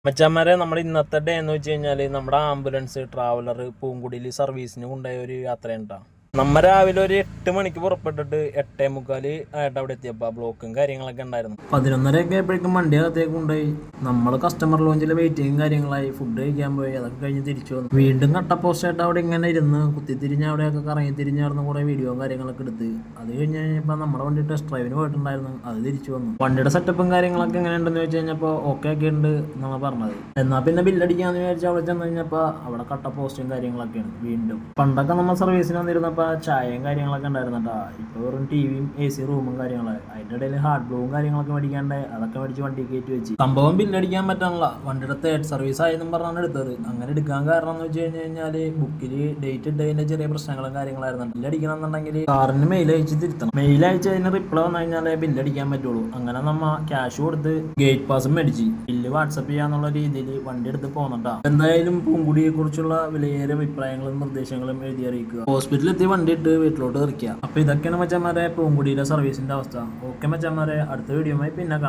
മച്ചാന്മാരെ നമ്മുടെ ഇന്നത്തെ ഡേ എന്ന് വെച്ച് കഴിഞ്ഞാൽ നമ്മുടെ ആംബുലൻസ് ട്രാവലർ പൂങ്കുടിയിൽ സർവീസിന് കൊണ്ടുപോയ ഒരു യാത്രയുണ്ടാ. നമ്മ രാവിലെ ഒരു 8 മണിക്ക് പുറപ്പെട്ടിട്ട് 8:45 ആയിട്ട് അവിടെ എത്തിയപ്പോ ബ്ലോക്കും കാര്യങ്ങളൊക്കെ ഉണ്ടായിരുന്നു. 11:30 ആയപ്പോഴേക്കും വണ്ടി അകത്തേക്ക് കൊണ്ടുപോയി. നമ്മൾ കസ്റ്റമർ ലോഞ്ചിലെ വെയിറ്റിംഗും കാര്യങ്ങളായി. ഫുഡ് കഴിക്കാൻ പോയി. അതൊക്കെ കഴിഞ്ഞ് തിരിച്ചു വന്നു. വീണ്ടും കട്ട പോസ്റ്റായിട്ട് അവിടെ ഇങ്ങനെ ഇരുന്ന് കുത്തിത്തിരിഞ്ഞ് അവിടെയൊക്കെ കറങ്ങി തിരിഞ്ഞായിരുന്നു. കുറെ വീഡിയോയും കാര്യങ്ങളൊക്കെ എടുത്ത് അത് കഴിഞ്ഞ് കഴിഞ്ഞപ്പോൾ നമ്മുടെ വണ്ടി ടെസ്റ്റ് ഡ്രൈവിന് പോയിട്ടുണ്ടായിരുന്നു. അത് തിരിച്ചു വന്നു. വണ്ടിയുടെ സെറ്റപ്പും കാര്യങ്ങളൊക്കെ എങ്ങനെയുണ്ടെന്ന് വെച്ച് കഴിഞ്ഞപ്പോൾ ഓക്കെ ഒക്കെ ഉണ്ട് എന്നാണ് പറഞ്ഞത്. എന്നാൽ പിന്നെ ബില്ലടിക്കാന്ന് വിചാരിച്ചാൽ അവിടെ ചെന്ന് കഴിഞ്ഞപ്പോൾ അവിടെ കട്ട പോസ്റ്റും കാര്യങ്ങളൊക്കെയാണ്. വീണ്ടും പണ്ടൊക്കെ നമ്മൾ സർവീസിന് വന്നിരുന്നപ്പോൾ ചായയും കാര്യങ്ങളൊക്കെ ഉണ്ടായിരുന്നു കേട്ടോ. ഇപ്പോൾ വെറും ടിവിയും AC റൂമും കാര്യങ്ങളായി. അതിൻ്റെ ഇടയിൽ ഹാർഡ് ബ്ലൂവും കാര്യങ്ങളൊക്കെ മേടിക്കാണ്ട് അതൊക്കെ മേടിച്ച് വണ്ടി കയറ്റി വെച്ച്. സംഭവം ബില്ലടിക്കാൻ പറ്റാനുള്ള വണ്ടിയുടെ തേർഡ് സർവീസ് ആയെന്നും പറഞ്ഞാണ് എടുത്തത്. അങ്ങനെ എടുക്കാൻ കാരണം എന്ന് വെച്ച് കഴിഞ്ഞാൽ ബുക്കിൽ ഡേറ്റ് ഇട്ടതിൻ്റെ ചെറിയ പ്രശ്നങ്ങളും കാര്യങ്ങളായിരുന്നു. ബില്ലടിക്കണം എന്നുണ്ടെങ്കിൽ കാറിന് മെയിൽ അയച്ച് തിരുത്തണം. മെയിൽ അയച്ച് അതിന് റിപ്ലൈ വന്നു കഴിഞ്ഞാൽ ബില്ലടിക്കാൻ പറ്റുള്ളൂ. അങ്ങനെ നമ്മ ക്യാഷ് കൊടുത്ത് ഗേറ്റ് പാസും മേടിച്ച് ബില്ല് വാട്സപ്പ് ചെയ്യാന്നുള്ള രീതിയിൽ വണ്ടി എടുത്ത് പോകുന്നുണ്ടാ. എന്തായാലും പൂങ്കുടിയെ കുറിച്ചുള്ള വിലയേറിയ അഭിപ്രായങ്ങളും നിർദ്ദേശങ്ങളും എഴുതി അറിയിക്കുക. ഹോസ്പിറ്റലിൽ എത്തി വണ്ടി ഇട്ട് വീട്ടിലോട്ട് ഇറക്കുക. അപ്പൊ ഇതൊക്കെയാണ് മച്ചാന്മാരെ പൂങ്കുടിയിലെ സർവീസിന്റെ അവസ്ഥ. ഓക്കെ മച്ചാന്മാരെ, അടുത്ത വീഡിയോയുമായി പിന്നെ കാണാം.